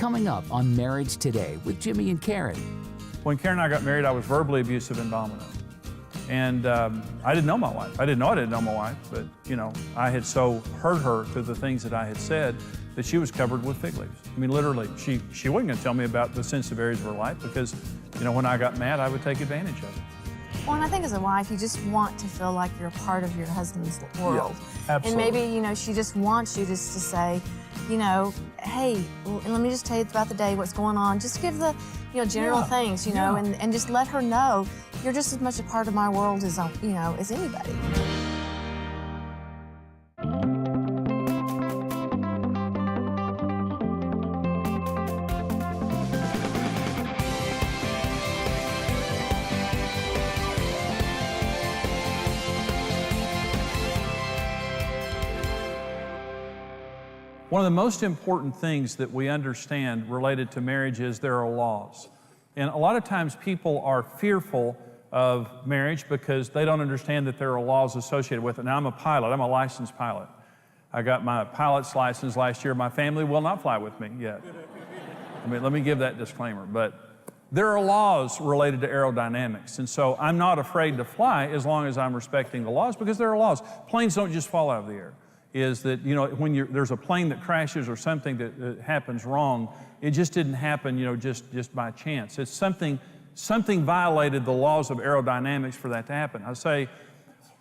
coming up on Marriage Today with Jimmy and Karen. When Karen and I got married, I was verbally abusive and dominant. And I didn't know my wife. I didn't know my wife, but I had so hurt her through the things that I had said that she was covered with fig leaves. I mean, literally, she wasn't going to tell me about the sensitive areas of her life because, when I got mad, I would take advantage of it. Well, and I think as a wife, you just want to feel like you're a part of your husband's world. Yeah, absolutely. And maybe, she just wants you just to say, hey, let me just tell you about the day, what's going on. Just give the, general things, and just let her know you're just as much a part of my world as, as anybody. One of the most important things that we understand related to marriage is there are laws. And a lot of times people are fearful of marriage because they don't understand that there are laws associated with it. Now, I'm a pilot. I'm a licensed pilot. I got my pilot's license last year. My family will not fly with me yet. Let me give that disclaimer. But there are laws related to aerodynamics. And so I'm not afraid to fly as long as I'm respecting the laws, because there are laws. Planes don't just fall out of the air. Is that, when there's a plane that crashes or something that happens wrong, it just didn't happen, just by chance. It's something violated the laws of aerodynamics for that to happen. I say,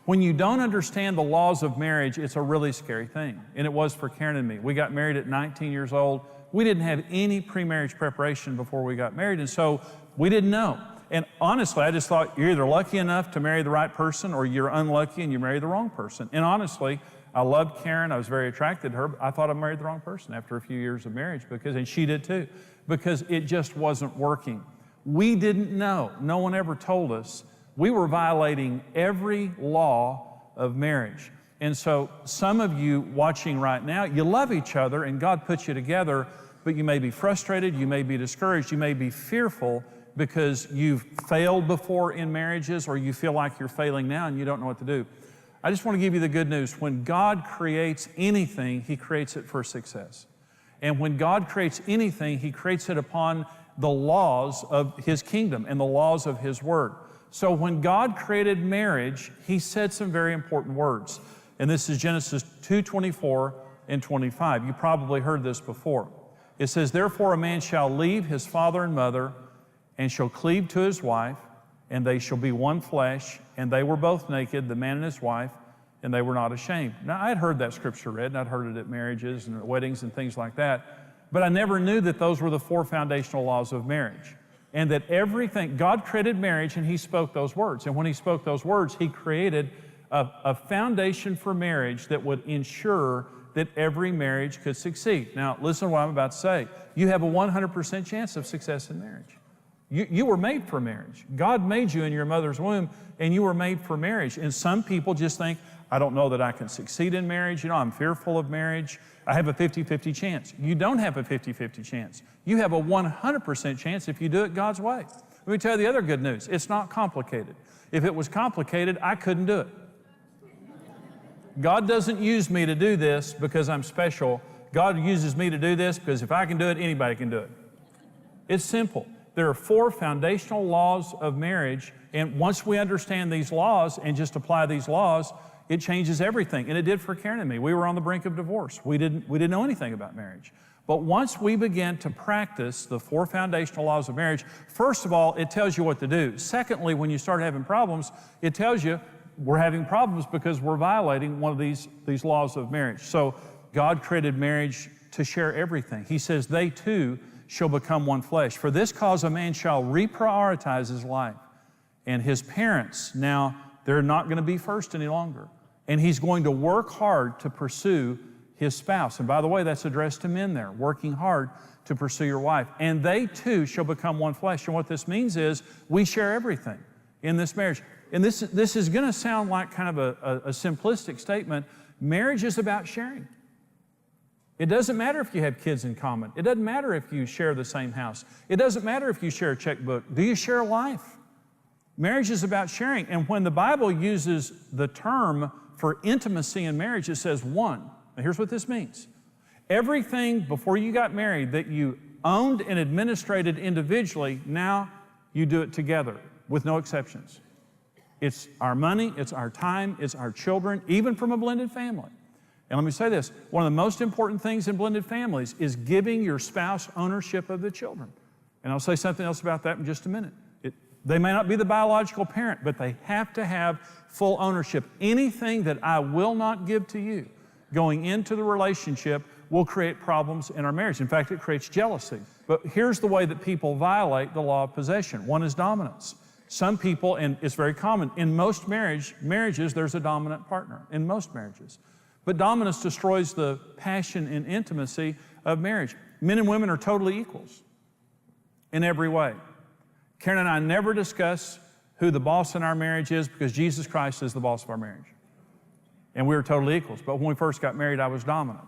when you don't understand the laws of marriage, it's a really scary thing. And it was for Karen and me. We got married at 19 years old. We didn't have any pre-marriage preparation before we got married, and so we didn't know. And honestly, I just thought you're either lucky enough to marry the right person or you're unlucky and you marry the wrong person. And honestly, I loved Karen. I was very attracted to her. I thought I married the wrong person after a few years of marriage and she did too, because it just wasn't working. We didn't know. No one ever told us. We were violating every law of marriage. And so some of you watching right now, you love each other and God put you together, but you may be frustrated, you may be discouraged, you may be fearful because you've failed before in marriages, or you feel like you're failing now and you don't know what to do. I just want to give you the good news. When God creates anything, He creates it for success. And when God creates anything, He creates it upon the laws of His kingdom and the laws of His Word. So when God created marriage, He said some very important words. And this is Genesis 2:24 and 25. You probably heard this before. It says, "Therefore a man shall leave his father and mother, and shall cleave to his wife, and they shall be one flesh, and they were both naked, the man and his wife, and they were not ashamed." Now, I had heard that scripture read, and I'd heard it at marriages and weddings and things like that, but I never knew that those were the 4 foundational laws of marriage, and that everything, God created marriage, and He spoke those words, and when He spoke those words, He created a foundation for marriage that would ensure that every marriage could succeed. Now, listen to what I'm about to say. You have a 100% chance of success in marriage. You were made for marriage. God made you in your mother's womb, and you were made for marriage. And some people just think, I don't know that I can succeed in marriage. I'm fearful of marriage. I have a 50-50 chance. You don't have a 50-50 chance. You have a 100% chance if you do it God's way. Let me tell you the other good news. It's not complicated. If it was complicated, I couldn't do it. God doesn't use me to do this because I'm special. God uses me to do this because if I can do it, anybody can do it. It's simple. There are 4 foundational laws of marriage, and once we understand these laws and just apply these laws, it changes everything. And it did for Karen and me. We were on the brink of divorce. We didn't know anything about marriage. But once we begin to practice the 4 foundational laws of marriage, first of all, it tells you what to do. Secondly, when you start having problems, it tells you we're having problems because we're violating one of these laws of marriage. So God created marriage to share everything. He says they too shall become one flesh. For this cause a man shall reprioritize his life. And his parents, now they're not going to be first any longer. And he's going to work hard to pursue his spouse. And by the way, that's addressed to men there, working hard to pursue your wife. And they too shall become one flesh. And what this means is we share everything in this marriage. And this is going to sound like kind of a simplistic statement. Marriage is about sharing. It doesn't matter if you have kids in common. It doesn't matter if you share the same house. It doesn't matter if you share a checkbook. Do you share life? Marriage is about sharing. And when the Bible uses the term for intimacy in marriage, it says one. Now here's what this means. Everything before you got married that you owned and administrated individually. Now you do it together with no exceptions. It's our money, it's our time, it's our children, even from a blended family. And let me say this, one of the most important things in blended families is giving your spouse ownership of the children. And I'll say something else about that in just a minute. They may not be the biological parent, but they have to have full ownership. Anything that I will not give to you going into the relationship will create problems in our marriage. In fact, it creates jealousy. But here's the way that people violate the law of possession. One is dominance. Some people, and it's very common, in most marriages, there's a dominant partner, in most marriages. But dominance destroys the passion and intimacy of marriage. Men and women are totally equals in every way. Karen and I never discuss who the boss in our marriage is because Jesus Christ is the boss of our marriage. And we were totally equals. But when we first got married, I was dominant.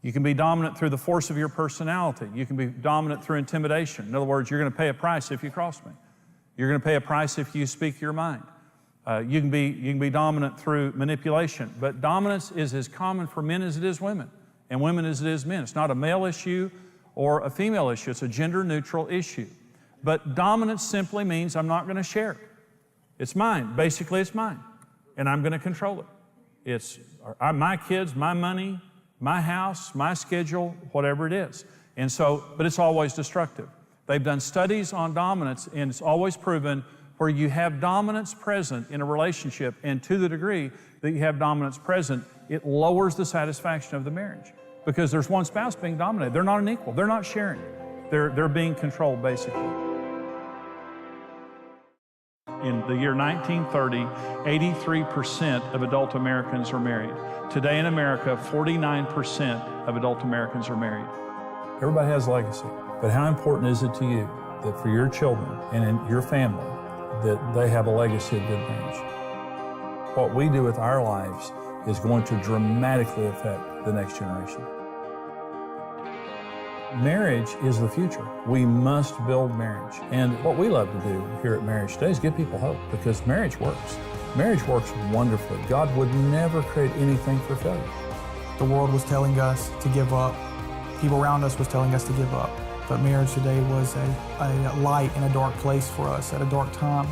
You can be dominant through the force of your personality. You can be dominant through intimidation. In other words, you're going to pay a price if you cross me. You're going to pay a price if you speak your mind. You can be dominant through manipulation. But dominance is as common for men as it is women, and women as it is men. It's not a male issue or a female issue. It's a gender-neutral issue. But dominance simply means I'm not going to share it. It's mine. Basically, it's mine, and I'm going to control it. It's my kids, my money, my house, my schedule, whatever it is. And so, but it's always destructive. They've done studies on dominance, and it's always proven where you have dominance present in a relationship, and to the degree that you have dominance present, it lowers the satisfaction of the marriage because there's one spouse being dominated. They're not an equal. They're not sharing. They're being controlled, basically. In the year 1930, 83% of adult Americans are married. Today in America, 49% of adult Americans are married. Everybody has a legacy, but how important is it to you that for your children and in your family that they have a legacy of good marriage? What we do with our lives is going to dramatically affect the next generation. Marriage is the future. We must build marriage. And what we love to do here at Marriage Today is give people hope because marriage works. Marriage works wonderfully. God would never create anything for failure. The world was telling us to give up. People around us was telling us to give up. But Marriage Today was a light in a dark place for us at a dark time.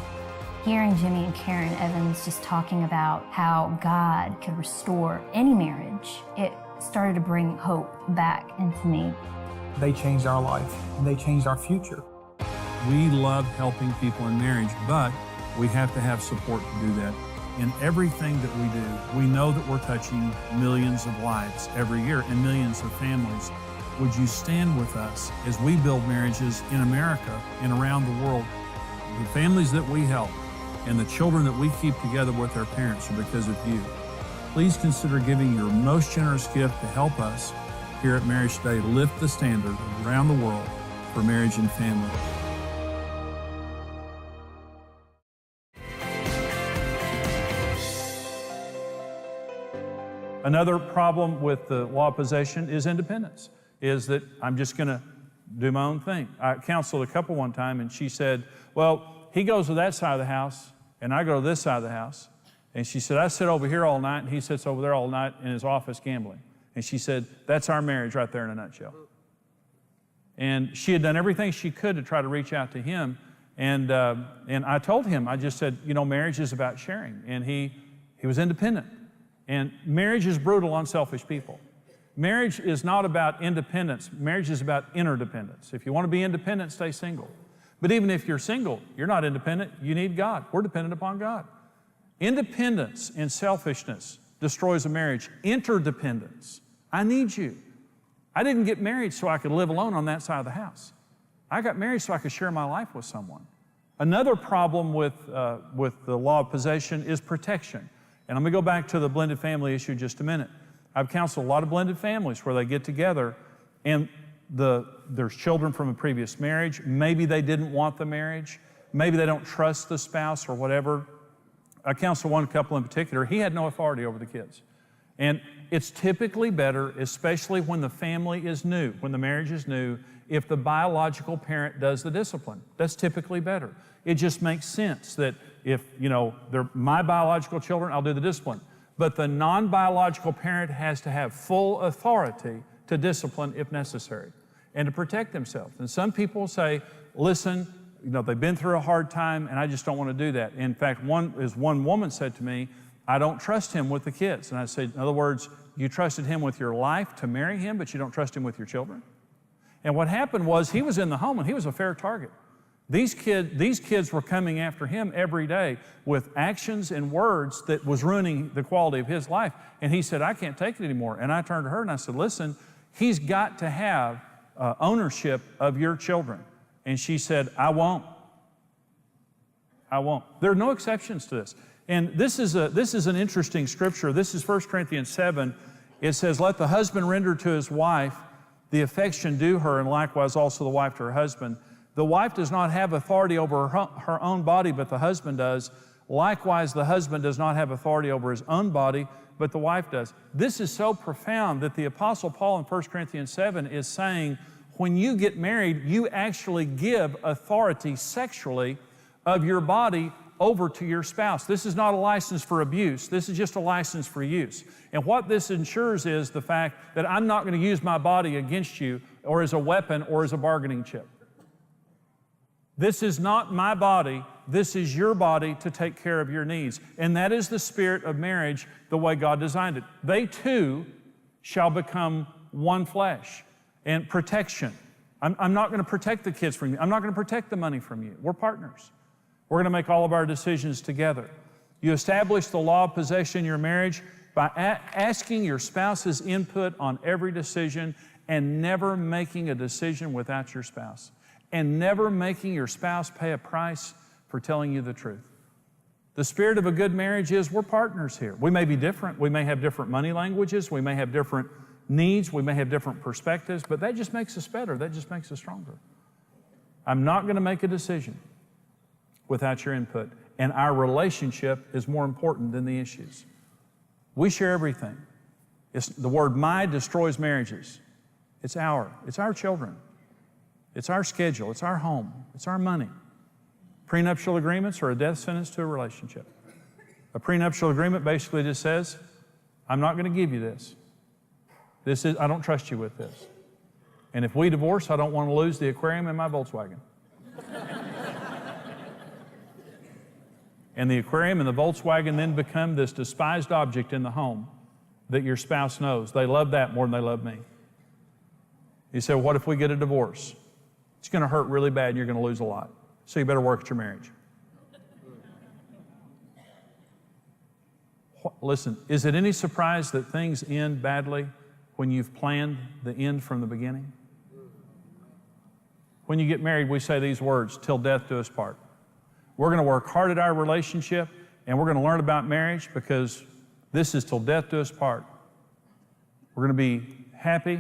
Hearing Jimmy and Karen Evans just talking about how God could restore any marriage, it started to bring hope back into me. They changed our life, and they changed our future. We love helping people in marriage, but we have to have support to do that. In everything that we do, we know that we're touching millions of lives every year and millions of families. Would you stand with us as we build marriages in America and around the world? The families that we help and the children that we keep together with their parents are because of you. Please consider giving your most generous gift to help us here at Marriage Today lift the standard around the world for marriage and family. Another problem with the law of possession is independence, is that I'm just going to do my own thing. I counseled a couple one time, and she said, well, he goes to that side of the house, and I go to this side of the house. And she said, I sit over here all night, and he sits over there all night in his office gambling. And she said, that's our marriage right there in a nutshell. And she had done everything she could to try to reach out to him. And I told him, I just said, you know, marriage is about sharing. And he was independent. And marriage is brutal on selfish people. Marriage is not about independence. Marriage is about interdependence. If you want to be independent, stay single. But even if you're single, you're not independent. You need God. We're dependent upon God. Independence and selfishness destroys a marriage. Interdependence. I need you. I didn't get married so I could live alone on that side of the house. I got married so I could share my life with someone. Another problem with the law of possession is protection. And I'm going to go back to the blended family issue just a minute. I've counseled a lot of blended families where they get together and there's children from a previous marriage. Maybe they didn't want the marriage. Maybe they don't trust the spouse or whatever. I counseled one couple in particular. He had no authority over the kids. And it's typically better, especially when the family is new, when the marriage is new, if the biological parent does the discipline. That's typically better. It just makes sense that if, you know, they're my biological children, I'll do the discipline. But the non-biological parent has to have full authority to discipline if necessary. and to protect themselves. And some people say, listen, they've been through a hard time, and I just don't want to do that. In fact, one woman said to me, I don't trust him with the kids. And I said, in other words, you trusted him with your life to marry him, but you don't trust him with your children? And what happened was he was in the home, and he was a fair target. These kids were coming after him every day with actions and words that was ruining the quality of his life. And he said, I can't take it anymore. And I turned to her and I said, listen, he's got to have ownership of your children. And she said, I won't. I won't. There are no exceptions to this. And this is an interesting scripture. This is 1 Corinthians 7. It says, let the husband render to his wife the affection due her, and likewise also the wife to her husband. The wife does not have authority over her own body, but the husband does. Likewise, the husband does not have authority over his own body, but the wife does. This is so profound that the Apostle Paul in 1 Corinthians 7 is saying, when you get married, you actually give authority sexually of your body over to your spouse. This is not a license for abuse. This is just a license for use. And what this ensures is the fact that I'm not going to use my body against you or as a weapon or as a bargaining chip. This is not my body. This is your body to take care of your needs. And that is the spirit of marriage, the way God designed it. They too shall become one flesh. And protection. I'm not going to protect the kids from you. I'm not going to protect the money from you. We're partners. We're going to make all of our decisions together. You establish the law of possession in your marriage by asking your spouse's input on every decision and never making a decision without your spouse. And never making your spouse pay a price for telling you the truth. The spirit of a good marriage is we're partners here. We may be different. We may have different money languages. We may have different needs. We may have different perspectives, but that just makes us better. That just makes us stronger. I'm not going to make a decision without your input. And our relationship is more important than the issues. We share everything. The word "my" destroys marriages. It's our children. It's our schedule. It's our home. It's our money. Prenuptial agreements are a death sentence to a relationship. A prenuptial agreement basically just says, I'm not going to give you this. I don't trust you with this. And if we divorce, I don't want to lose the aquarium in my Volkswagen. And the aquarium and the Volkswagen then become this despised object in the home that your spouse knows. They love that more than they love me. You say, well, what if we get a divorce? It's going to hurt really bad and you're going to lose a lot. So you better work at your marriage. Listen, is it any surprise that things end badly when you've planned the end from the beginning? When you get married, we say these words, till death do us part. We're going to work hard at our relationship, and we're going to learn about marriage because this is till death do us part. We're going to be happy,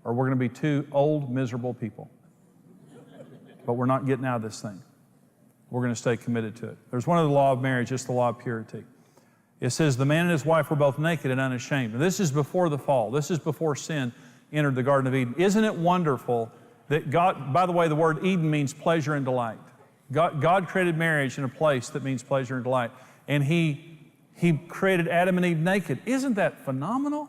or we're going to be two old, miserable people. But we're not getting out of this thing. We're going to stay committed to it. There's one other law of marriage, it's the law of purity. It says the man and his wife were both naked and unashamed. And this is before the fall. This is before sin entered the Garden of Eden. Isn't it wonderful that God, by the way, the word Eden means pleasure and delight. God created marriage in a place that means pleasure and delight. And He created Adam and Eve naked. Isn't that phenomenal?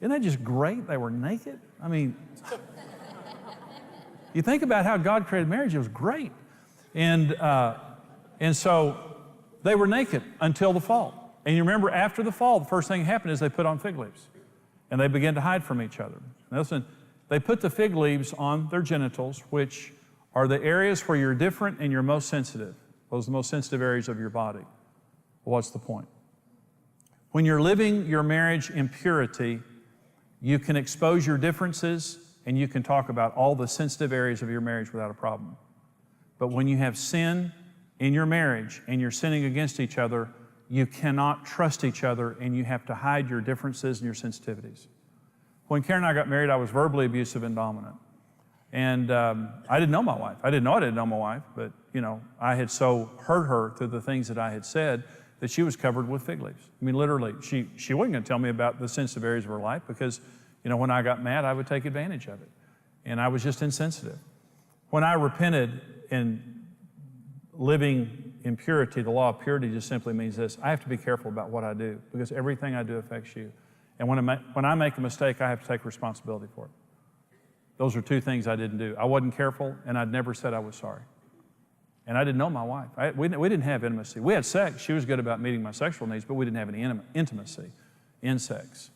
Isn't that just great? They were naked. I mean, you think about how God created marriage, it was great. And so they were naked until the fall. And you remember after the fall, the first thing that happened is they put on fig leaves. And they began to hide from each other. Now listen, they put the fig leaves on their genitals, which are the areas where you're different and you're most sensitive. Those are the most sensitive areas of your body. Well, what's the point? When you're living your marriage in purity, you can expose your differences and you can talk about all the sensitive areas of your marriage without a problem. But when you have sin in your marriage and you're sinning against each other, you cannot trust each other and you have to hide your differences and your sensitivities. When Karen and I got married, I was verbally abusive and dominant. And I didn't know my wife. I didn't know my wife, but I had so hurt her through the things that I had said that she was covered with fig leaves. I mean, literally, she wasn't going to tell me about the sensitive areas of her life because, when I got mad, I would take advantage of it. And I was just insensitive. When I repented in living in purity, the law of purity just simply means this: I have to be careful about what I do because everything I do affects you. And when I make a mistake, I have to take responsibility for it. Those are two things I didn't do. I wasn't careful, and I'd never said I was sorry. And I didn't know my wife. We didn't have intimacy. We had sex. She was good about meeting my sexual needs, but we didn't have any intimacy in sex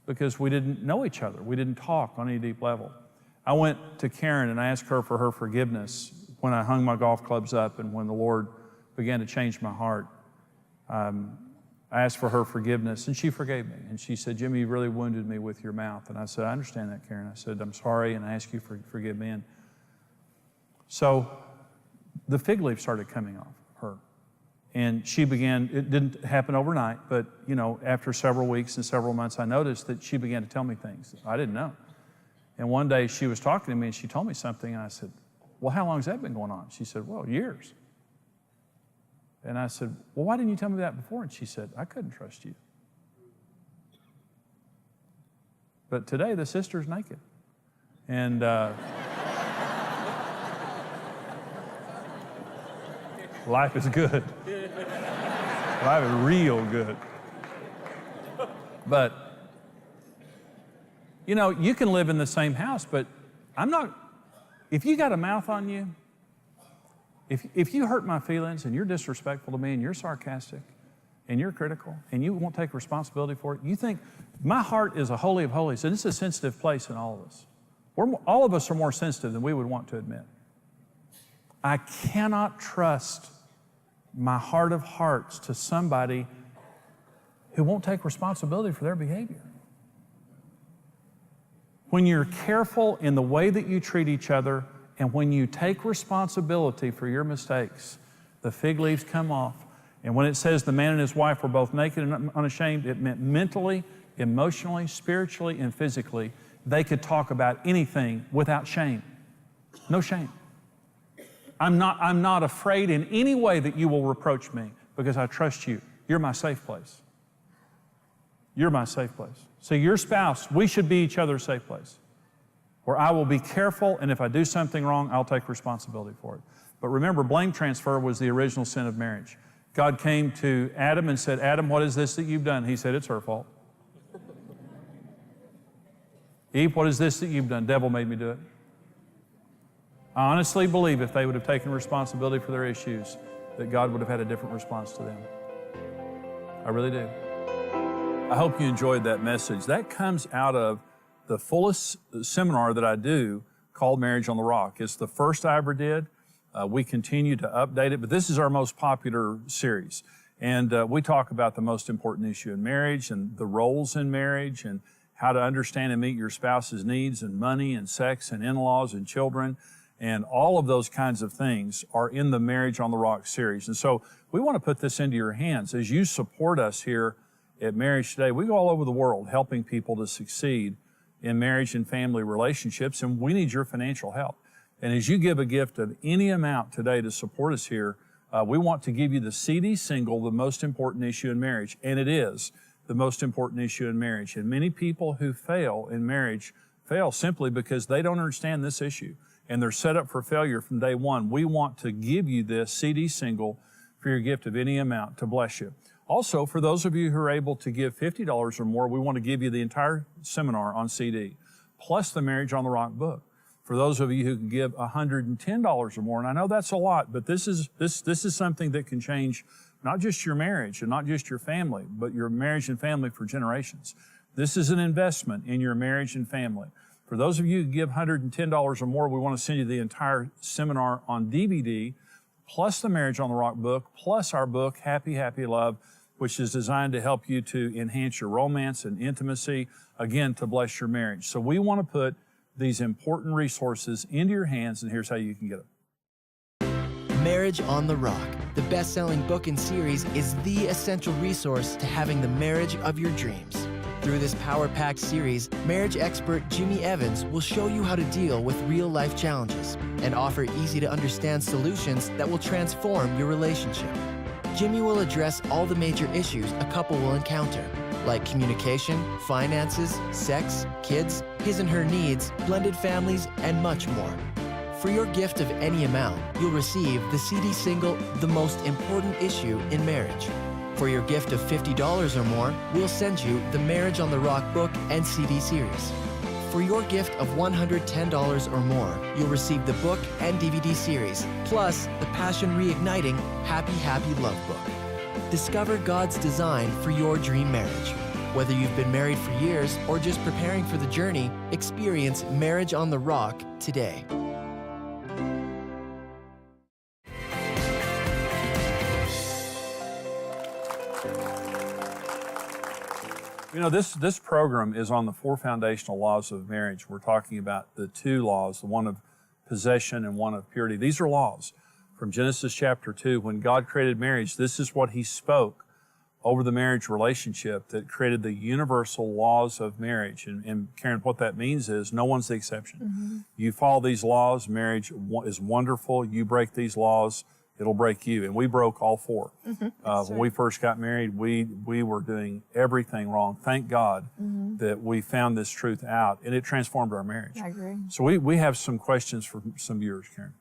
because we didn't know each other. We didn't talk on any deep level. I went to Karen and I asked her for her forgiveness when I hung my golf clubs up and when the Lord began to change my heart. I asked for her forgiveness, and she forgave me. And she said, Jimmy, you really wounded me with your mouth. And I said, I understand that, Karen. I said, I'm sorry, and I ask you for forgive me. And so the fig leaf started coming off her. And she began, it didn't happen overnight, but after several weeks and several months, I noticed that she began to tell me things that I didn't know. And one day she was talking to me and she told me something, and I said, well, how long has that been going on? She said, well, years. And I said, well, why didn't you tell me that before? And she said, I couldn't trust you. But today the sister's naked. And life is good. Life is real good. But, you can live in the same house, but if you got a mouth on you, if you hurt my feelings and you're disrespectful to me and you're sarcastic and you're critical and you won't take responsibility for it, you think my heart is a holy of holies, and it's a sensitive place in all of us. All of us are more sensitive than we would want to admit. I cannot trust my heart of hearts to somebody who won't take responsibility for their behavior. When you're careful in the way that you treat each other, and when you take responsibility for your mistakes, the fig leaves come off. And when it says the man and his wife were both naked and unashamed, it meant mentally, emotionally, spiritually, and physically, they could talk about anything without shame. No shame. I'm not afraid in any way that you will reproach me because I trust you. You're my safe place. You're my safe place. So your spouse, we should be each other's safe place, where I will be careful, and if I do something wrong, I'll take responsibility for it. But remember, blame transfer was the original sin of marriage. God came to Adam and said, Adam, what is this that you've done? He said, it's her fault. Eve, what is this that you've done? Devil made me do it. I honestly believe if they would have taken responsibility for their issues, that God would have had a different response to them. I really do. I hope you enjoyed that message. That comes out of the fullest seminar that I do called Marriage on the Rock. It's the first I ever did. We continue to update it, but this is our most popular series. And we talk about the most important issue in marriage and the roles in marriage and how to understand and meet your spouse's needs and money and sex and in-laws and children. And all of those kinds of things are in the Marriage on the Rock series. And so we want to put this into your hands. As you support us here at Marriage Today, we go all over the world helping people to succeed in marriage and family relationships, and we need your financial help. And as you give a gift of any amount today to support us here, we want to give you the CD single, The Most Important Issue in Marriage. And it is the most important issue in marriage. And many people who fail in marriage fail simply because they don't understand this issue. And they're set up for failure from day one. We want to give you this CD single for your gift of any amount to bless you. Also, for those of you who are able to give $50 or more, we want to give you the entire seminar on CD, plus the Marriage on the Rock book. For those of you who can give $110 or more, and I know that's a lot, but this is something that can change not just your marriage and not just your family, but your marriage and family for generations. This is an investment in your marriage and family. For those of you who give $110 or more, we want to send you the entire seminar on DVD, plus the Marriage on the Rock book, plus our book, Happy, Happy Love, which is designed to help you to enhance your romance and intimacy, again, to bless your marriage. So we want to put these important resources into your hands, and here's how you can get them. Marriage on the Rock, the best-selling book and series, is the essential resource to having the marriage of your dreams. Through this power-packed series, marriage expert Jimmy Evans will show you how to deal with real-life challenges and offer easy-to-understand solutions that will transform your relationship. Jimmy will address all the major issues a couple will encounter, like communication, finances, sex, kids, his and her needs, blended families, and much more. For your gift of any amount, you'll receive the CD single, The Most Important Issue in Marriage. For your gift of $50 or more, we'll send you the Marriage on the Rock book and CD series. For your gift of $110 or more, you'll receive the book and DVD series, plus the Passion Reigniting Happy Happy Love book. Discover God's design for your dream marriage. Whether you've been married for years or just preparing for the journey, experience Marriage on the Rock today. You know, this program is on the 4 foundational laws of marriage. We're talking about the 2 laws, the one of possession and one of purity. These are laws from Genesis chapter 2. When God created marriage, this is what He spoke over the marriage relationship that created the universal laws of marriage. And Karen, what that means is no one's the exception. You follow these laws, marriage is wonderful. You break these laws, it'll break you. And we broke all 4. When we first got married, we were doing everything wrong. Thank God that we found this truth out, and it transformed our marriage. I agree. So we have some questions for some viewers, Karen.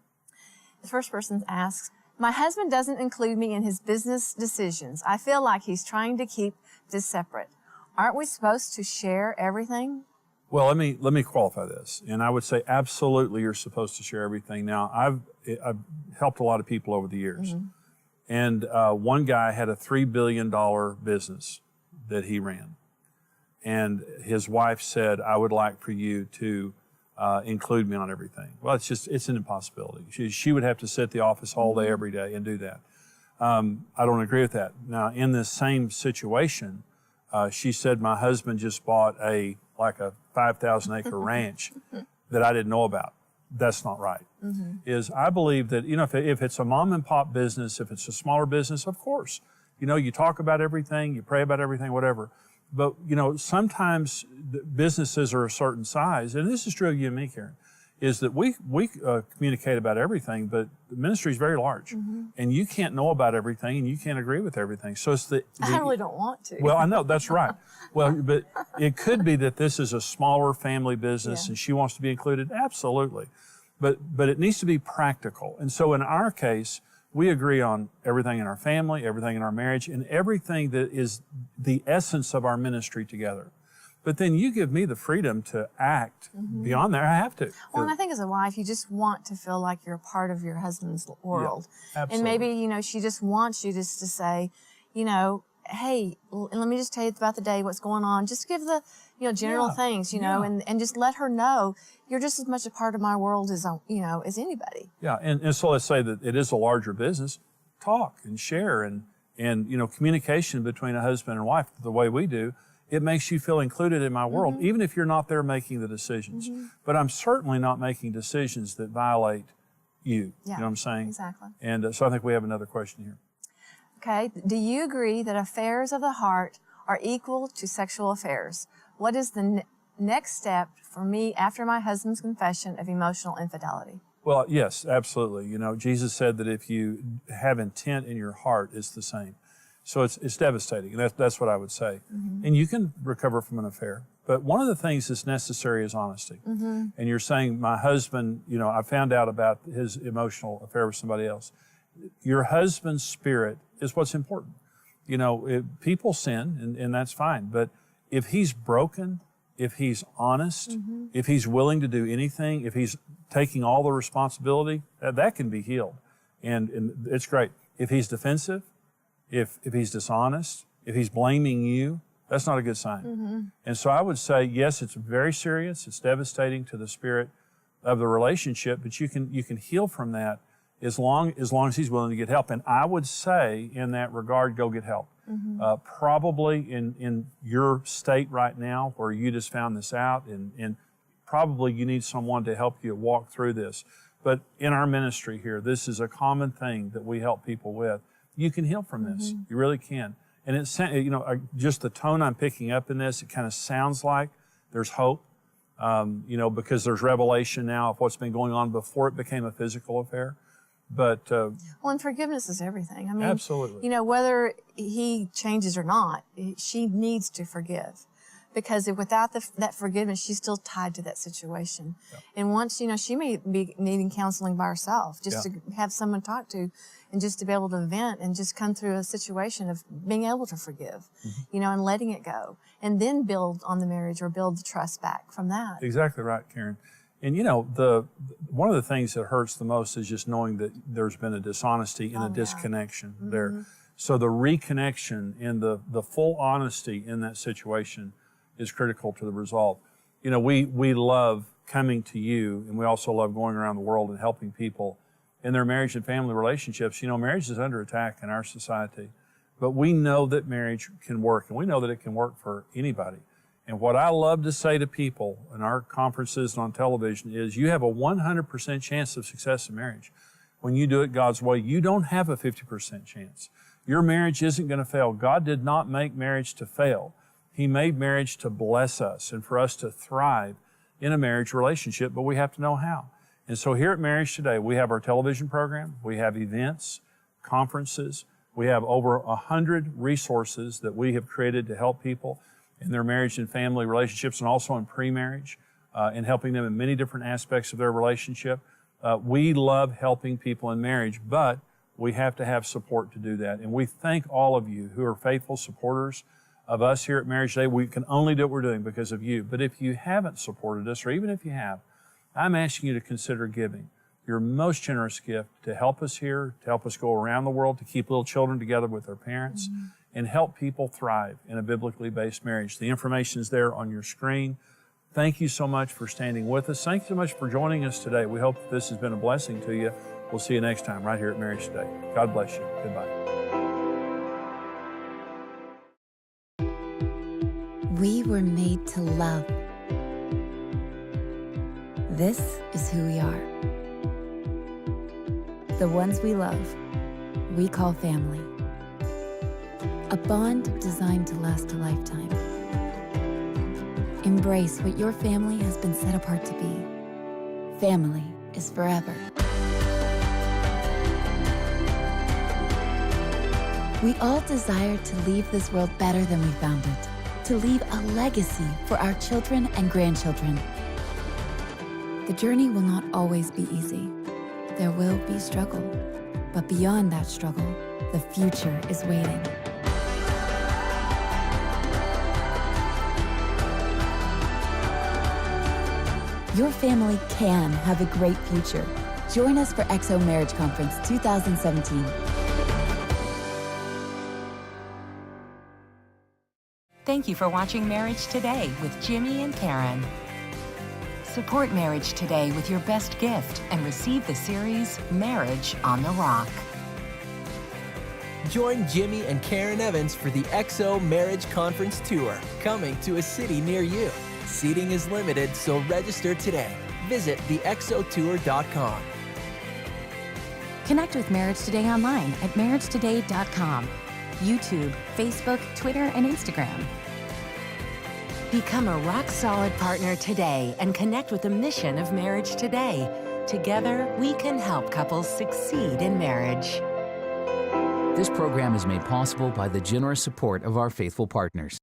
The first person asks, my husband doesn't include me in his business decisions. I feel like he's trying to keep this separate. Aren't we supposed to share everything? Well, let me qualify this, and I would say absolutely you're supposed to share everything. Now, I've helped a lot of people over the years, and one guy had a $3 billion business that he ran, and his wife said, "I would like for you to include me on everything." Well, it's an impossibility. She would have to sit at the office all day, every day, and do that. I don't agree with that. Now, in this same situation, she said, "My husband just bought a 5,000-acre ranch that I didn't know about." That's not right. I believe that, you know, if it's a mom and pop business, if it's a smaller business, of course, you know, you talk about everything, you pray about everything, whatever. But, you know, sometimes businesses are a certain size, and this is true of you and me, Karen, is that we communicate about everything, but the ministry is very large, and you can't know about everything, and you can't agree with everything. So it's I really don't want to. Well, I know, that's right. Well, but it could be that this is a smaller family business, and she wants to be included. Absolutely. But it needs to be practical. And so in our case, we agree on everything in our family, everything in our marriage, and everything that is the essence of our ministry together. But then you give me the freedom to act beyond there. I have to. Well, and I think as a wife, you just want to feel like you're a part of your husband's world. Yeah, absolutely. And maybe, you know, she just wants you just to say, you know, hey, let me just tell you about the day, what's going on. Just give the, you know, general things, you know, and just let her know you're just as much a part of my world as, you know, as anybody. Yeah, and so let's say that it is a larger business. Talk and share and you know, communication between a husband and wife the way we do. It makes you feel included in my world, even if you're not there making the decisions. But I'm certainly not making decisions that violate you. You know what I'm saying? Exactly. And so I think we have another question here. Okay. Do you agree that affairs of the heart are equal to sexual affairs? What is the next step for me after my husband's confession of emotional infidelity? Well, yes, absolutely. You know, Jesus said that if you have intent in your heart, it's the same. So it's devastating, and that's what I would say. And you can recover from an affair. But one of the things that's necessary is honesty. And you're saying, my husband, you know, I found out about his emotional affair with somebody else. Your husband's spirit is what's important. You know, people sin, and that's fine. But if he's broken, if he's honest, if he's willing to do anything, if he's taking all the responsibility, that can be healed. And it's great. If he's defensive, if he's dishonest, if he's blaming you, that's not a good sign. And so I would say, yes, it's very serious. It's devastating to the spirit of the relationship, but you can heal from that as long as he's willing to get help. And I would say, in that regard, go get help. Probably in your state right now, where you just found this out, and probably you need someone to help you walk through this. But in our ministry here, this is a common thing that we help people with. You can heal from this. You really can. And it's, you know, just the tone I'm picking up in this, it kind of sounds like there's hope, you know, because there's revelation now of what's been going on before it became a physical affair. But well, and forgiveness is everything. I mean, absolutely. You know, whether he changes or not, she needs to forgive, Because without that forgiveness, she's still tied to that situation. Yeah. And once, she may be needing counseling by herself, just to have someone to talk to and just to be able to vent and just come through a situation of being able to forgive, and letting it go. And then build on the marriage or build the trust back from that. Exactly right, Karen. And one of the things that hurts the most is just knowing that there's been a dishonesty and a disconnection there. So the reconnection and the full honesty in that situation is critical to the resolve. We love coming to you, and we also love going around the world and helping people in their marriage and family relationships. Marriage is under attack in our society, but we know that marriage can work, and we know that it can work for anybody. And what I love to say to people in our conferences and on television is you have a 100% chance of success in marriage. When you do it God's way, you don't have a 50% chance. Your marriage isn't going to fail. God did not make marriage to fail. He made marriage to bless us and for us to thrive in a marriage relationship, but we have to know how. And so here at Marriage Today, we have our television program, we have events, conferences, we have over 100 resources that we have created to help people in their marriage and family relationships, and also in pre-marriage, and helping them in many different aspects of their relationship. We love helping people in marriage, but we have to have support to do that. And we thank all of you who are faithful supporters of us here at Marriage Today. We can only do what we're doing because of you. But if you haven't supported us, or even if you have, I'm asking you to consider giving your most generous gift to help us here, to help us go around the world, to keep little children together with their parents, and help people thrive in a biblically based marriage. The information is there on your screen. Thank you so much for standing with us. Thank you so much for joining us today. We hope that this has been a blessing to you. We'll see you next time right here at Marriage Today. God bless you. Goodbye. We were made to love. This is who we are. The ones we love, we call family. A bond designed to last a lifetime. Embrace what your family has been set apart to be. Family is forever. We all desire to leave this world better than we found it, to leave a legacy for our children and grandchildren. The journey will not always be easy. There will be struggle, but beyond that struggle, the future is waiting. Your family can have a great future. Join us for XO Marriage Conference 2017. Thank you for watching Marriage Today with Jimmy and Karen. Support Marriage Today with your best gift and receive the series Marriage on the Rock. Join Jimmy and Karen Evans for the XO Marriage Conference Tour, coming to a city near you. Seating is limited, so register today. Visit thexotour.com. Connect with Marriage Today online at MarriageToday.com. YouTube, Facebook, Twitter, and Instagram. Become a rock-solid partner today and connect with the mission of Marriage Today. Together, we can help couples succeed in marriage. This program is made possible by the generous support of our faithful partners.